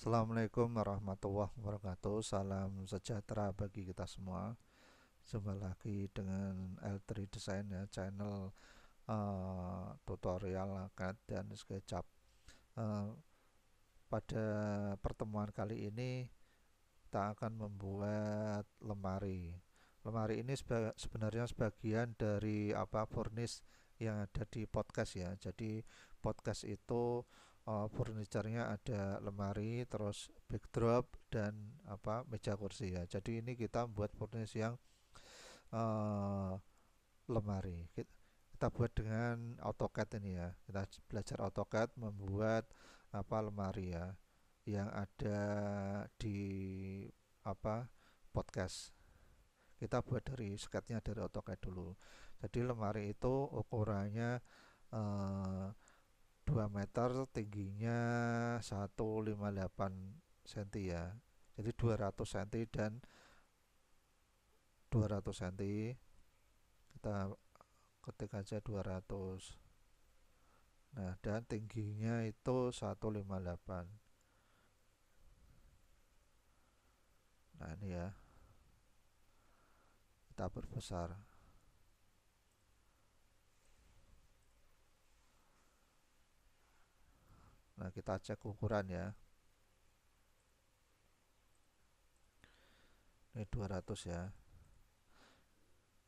Assalamualaikum warahmatullahi wabarakatuh. Salam sejahtera bagi kita semua. Jumpa lagi dengan L3 Design ya, channel tutorial CAD dan SketchUp. Eh, Pada pertemuan kali ini kita akan membuat lemari. Lemari ini sebenarnya sebagian dari furnish yang ada di podcast ya. Jadi podcast itu furniturnya ada lemari, terus backdrop dan meja kursi ya. Jadi ini kita buat furnish yang eh, lemari. Kita buat dengan AutoCAD ini ya. Kita belajar AutoCAD membuat lemari ya yang ada di apa podcast. Kita buat dari sketnya dari AutoCAD dulu. Jadi lemari itu ukurannya eh, 2 meter, tingginya 158 cm ya. Jadi 200 cm dan 200 cm. Kita ketik aja 200. Nah, dan tingginya itu 158. Nah, ini ya. Kita perbesar. Nah, kita cek ukuran ya. Ini 200 ya.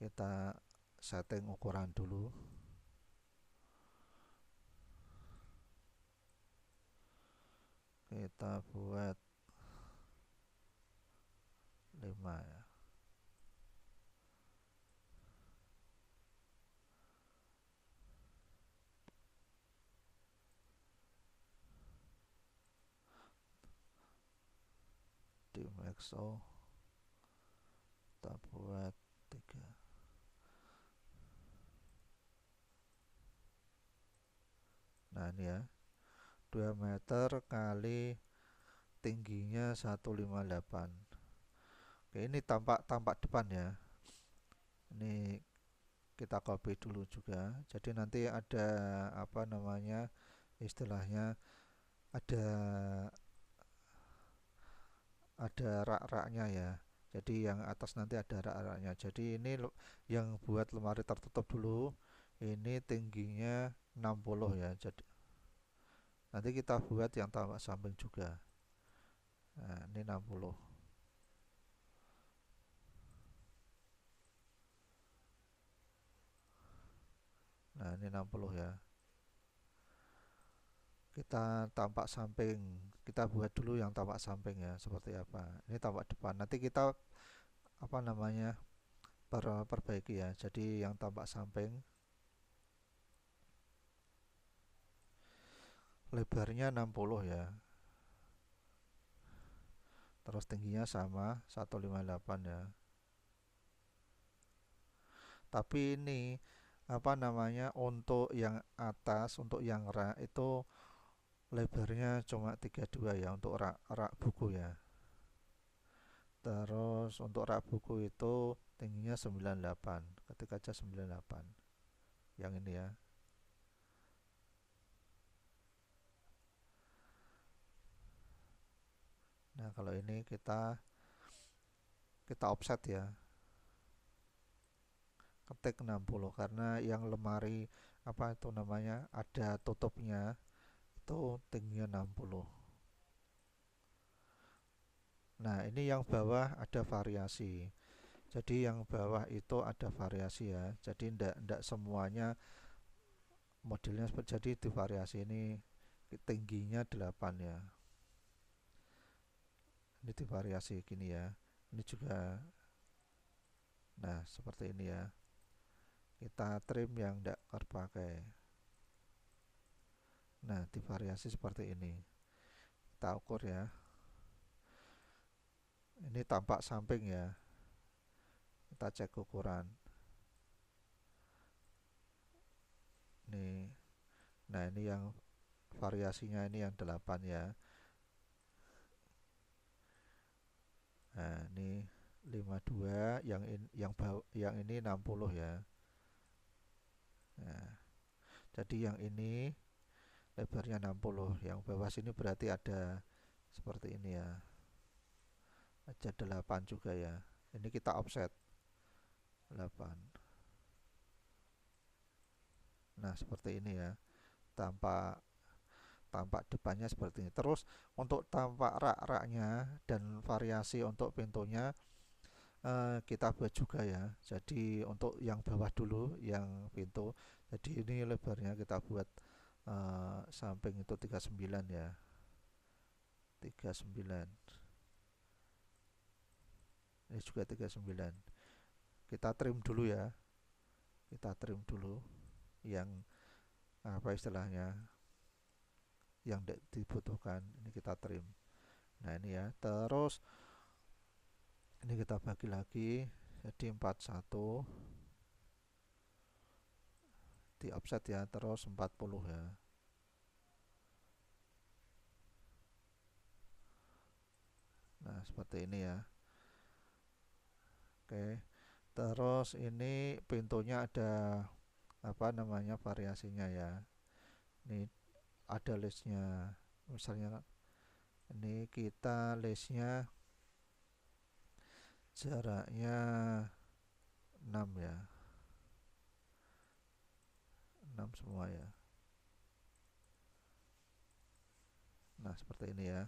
Kita setting ukuran dulu. Kita buat 5 ya. Di Maxo kita buat 3. Nah, ini ya. 2 meter kali tingginya 158. Oke, ini tampak tampak depan ya. Ini kita copy dulu juga. Jadi nanti ada istilahnya ada rak-raknya ya. Jadi yang atas nanti ada rak-raknya. Jadi ini yang buat lemari tertutup dulu. Ini tingginya 60 ya. Jadi nanti kita buat yang tampak samping juga. Nah, ini 60. Nah, ini 60 ya. Kita tampak samping. Kita buat dulu yang tampak samping ya, seperti apa. Ini tampak depan. Nanti kita perbaiki ya. Jadi yang tampak samping lebarnya 60 ya. Terus tingginya sama 158 ya. Tapi ini untuk yang atas, untuk yang rak itu lebarnya cuma 32 ya untuk rak buku ya. Terus untuk rak buku itu tingginya 98. Ketik aja 98. Yang ini ya. Nah, kalau ini kita offset ya. Ketik 60 karena yang lemari ada tutupnya itu tingginya 60. Nah, ini yang bawah ada variasi. Jadi yang bawah itu ada variasi ya. Jadi ndak semuanya modelnya seperti, jadi itu variasi. Ini tingginya 8 ya. Ini divariasi gini ya. Ini juga, nah seperti ini ya. Kita trim yang ndak terpakai. Nah, divariasi seperti ini. Kita ukur ya. Ini tampak samping ya. Kita cek ukuran. Ini, nah ini yang variasinya ini yang 8 ya. Nah, ini 52, yang ini 60 ya. Nah, jadi yang ini lebarnya 60, yang bawah sini berarti ada seperti ini ya, aja 8 juga ya. Ini kita offset 8. Nah seperti ini ya, tampak tampak depannya seperti ini. Terus untuk tampak rak-raknya dan variasi untuk pintunya kita buat juga ya. Jadi untuk yang bawah dulu, yang pintu. Jadi ini lebarnya kita buat samping itu 39 ya. 39. Ini juga 39. Kita trim dulu ya. Kita trim dulu yang apa istilahnya, yang dibutuhkan. Ini kita trim. Nah, ini ya. Terus ini kita bagi lagi jadi 41 di offset ya, terus 40 ya. Nah, seperti ini ya. Oke. Terus ini pintunya ada apa namanya variasinya ya. Ini ada listnya. Misalnya ini kita listnya jaraknya 6 ya. 6 semua ya. Nah, seperti ini ya.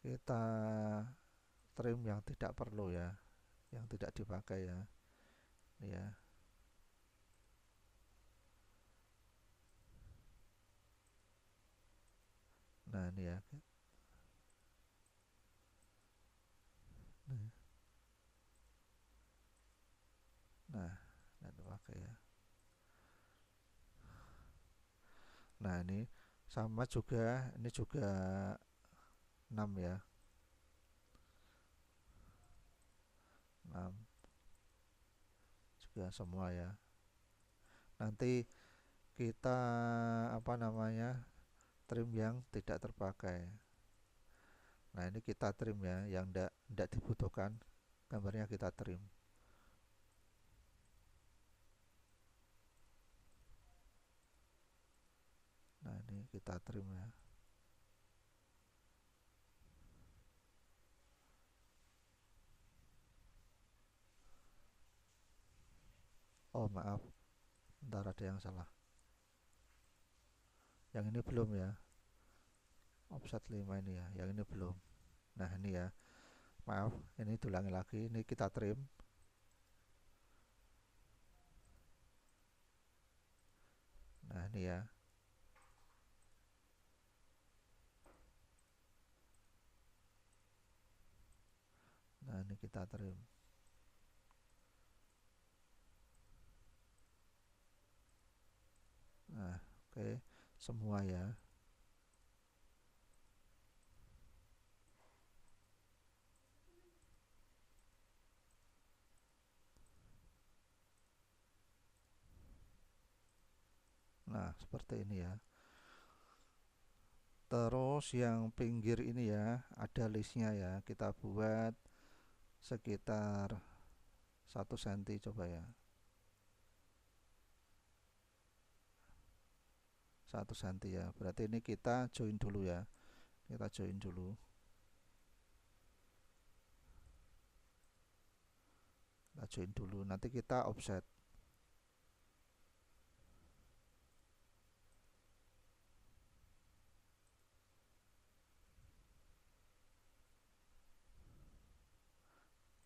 Kita trim yang tidak perlu ya, yang tidak dipakai ya. Ini ya. Nah, ini ya. Nah, tidak dipakai ya. Nah, ini sama juga, ini juga 6 ya. 6 juga semua ya. Nanti kita apa namanya, trim yang tidak terpakai. Nah, ini kita trim ya, yang tidak dibutuhkan, gambarnya kita trim. Nah, ini kita trim ya. Oh, maaf, ntar ada yang salah. Yang ini belum ya. Offset 5 ini ya, yang ini belum. Nah, ini ya. Maaf, ini diulangi lagi. Ini kita trim. Nah, ini ya. Nah, ini kita trim. Nah, oke, semua ya. Nah, seperti ini ya. Terus yang pinggir ini ya, ada listnya ya. Kita buat sekitar 1 cm coba ya. 1 cm ya. Berarti ini kita join dulu ya. Kita join dulu. Kita join dulu. Nanti kita offset.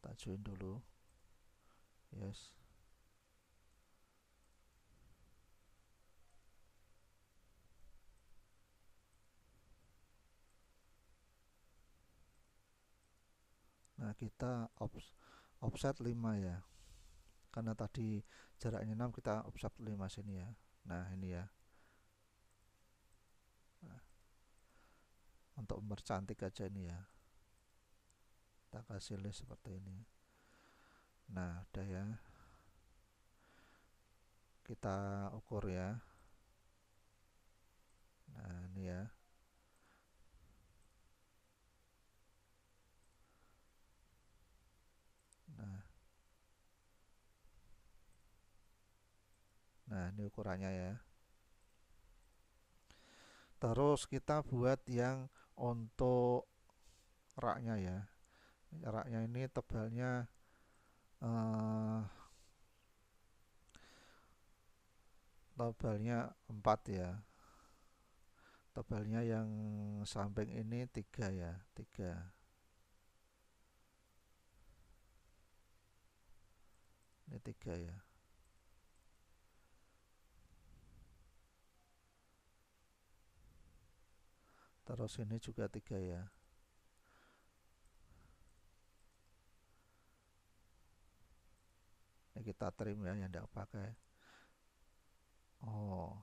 Kita join dulu. Yes. Nah, kita offset 5 ya. Karena tadi jaraknya 6, kita offset 5 sini ya. Nah, ini ya. Nah, untuk mempercantik aja ini ya. Kita kasih list seperti ini. Nah, udah ya. Kita ukur ya. Nah, ini ya. Nah, nah ini ukurannya ya. Terus kita buat yang untuk raknya ya. Raknya ini eh, tebalnya 4 ya. Tebalnya yang samping ini 3 ya, 3. Ini 3 ya. Terus ini juga 3 ya. Ini kita trim ya yang tidak pakai. Oh.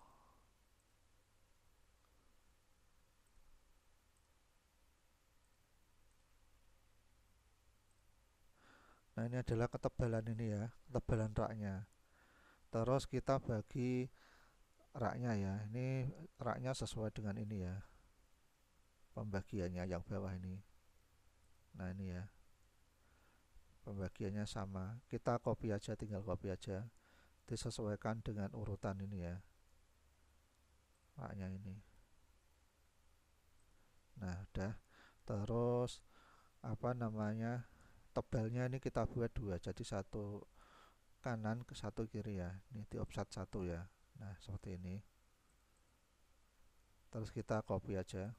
Nah, ini adalah ketebalan ini ya, ketebalan raknya. Terus kita bagi raknya ya. Ini raknya sesuai dengan ini ya. Pembagiannya yang bawah ini. Nah, ini ya. Pembagiannya sama. Kita copy aja, tinggal copy aja. Disesuaikan dengan urutan ini ya. Raknya ini. Nah, udah. Terus apa namanya? Tebalnya ini kita buat 2. Jadi satu kanan ke satu kiri ya. Ini di offset 1 ya. Nah, seperti ini. Terus kita copy aja.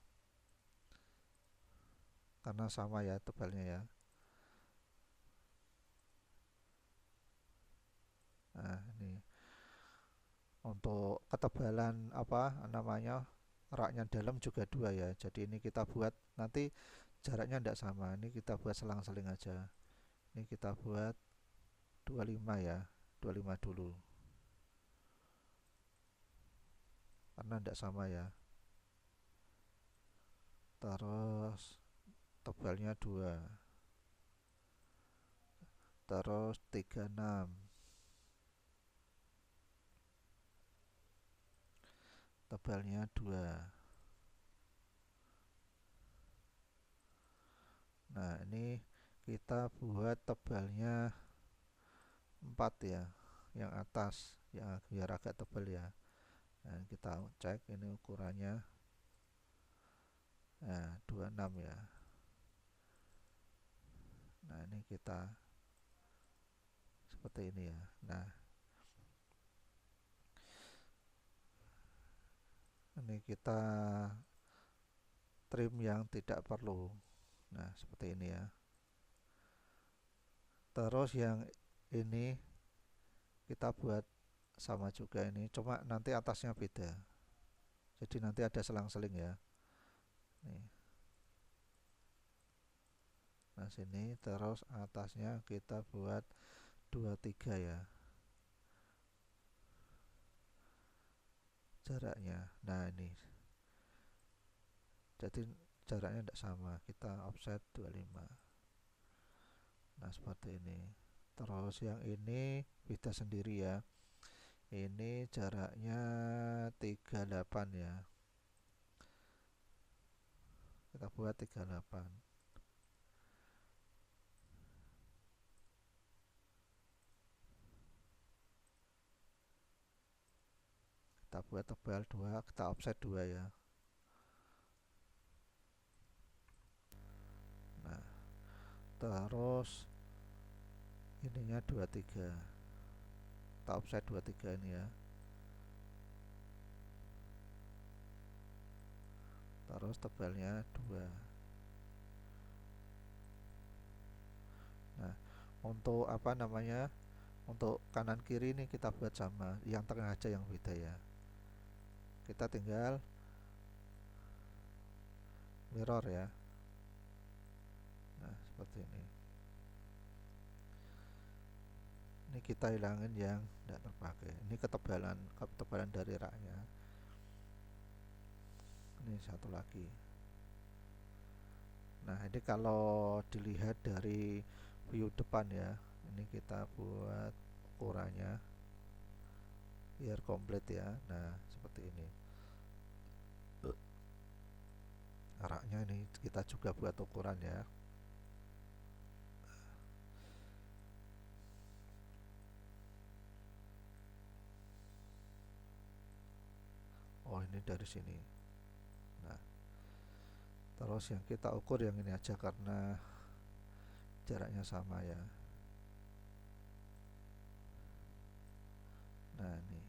Karena sama ya tebalnya ya. Nah, ini untuk ketebalan apa namanya raknya dalam juga 2 ya. Jadi ini kita buat nanti jaraknya tidak sama. Ini kita buat selang-seling aja. Ini kita buat 25 ya. 25 dulu. Karena tidak sama ya. Terus tebalnya 2. Terus 36. Tebalnya 2. Nah, ini kita buat tebalnya 4 ya. Yang atas ya biar agak tebal ya. Nah, kita cek ini ukurannya. Nah, 26 ya. Nah, ini kita seperti ini ya. Nah, ini kita trim yang tidak perlu. Nah, seperti ini ya. Terus yang ini kita buat sama juga ini, cuma nanti atasnya beda. Jadi nanti ada selang-seling ya. Nih. Nah, sini terus atasnya kita buat 23 ya. Jaraknya. Nah, ini. Jadi jaraknya tidak sama. Kita offset 25. Nah, seperti ini. Terus yang ini beda sendiri ya. Ini jaraknya 38 ya. Kita buat 38. Kita buat tebal 2, kita offset 2 ya. Nah, terus ininya 23. Kita offset 23 ini ya. Terus tebalnya 2. Nah, untuk apa namanya? Untuk kanan kiri ini kita buat sama, yang tengah aja yang beda ya. Kita tinggal mirror ya. Nah, seperti ini. Ini kita hilangin yang tidak terpakai. Ini ketebalan dari raknya. Ini satu lagi. Nah, ini kalau dilihat dari view depan ya, ini kita buat ukurannya biar komplit ya. Nah, seperti ini. Raknya ini kita juga buat ukuran ya. Oh, ini dari sini. Nah, Terus yang kita ukur yang ini aja karena jaraknya sama ya. Nah ini,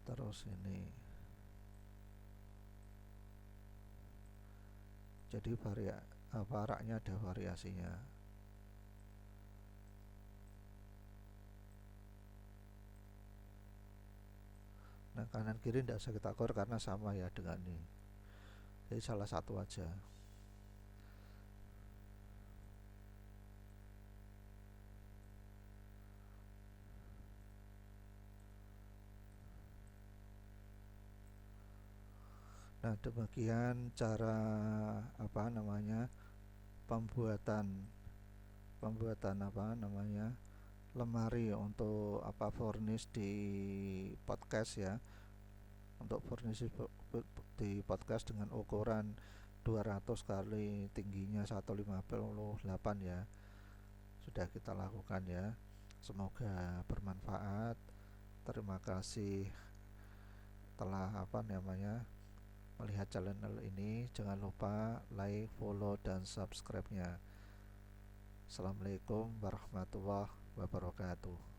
terus ini, jadi raknya ada variasinya. Nah kanan kiri tidak usah kita ukur karena sama ya dengan ini, jadi salah satu aja. Nah demikian cara pembuatan lemari untuk furnish di podcast ya, untuk furnish di podcast dengan ukuran 200 kali tingginya 158 ya, sudah kita lakukan ya. Semoga bermanfaat. Terima kasih telah melihat channel ini. Jangan lupa like, follow, dan subscribe-nya. Assalamualaikum warahmatullahi wabarakatuh.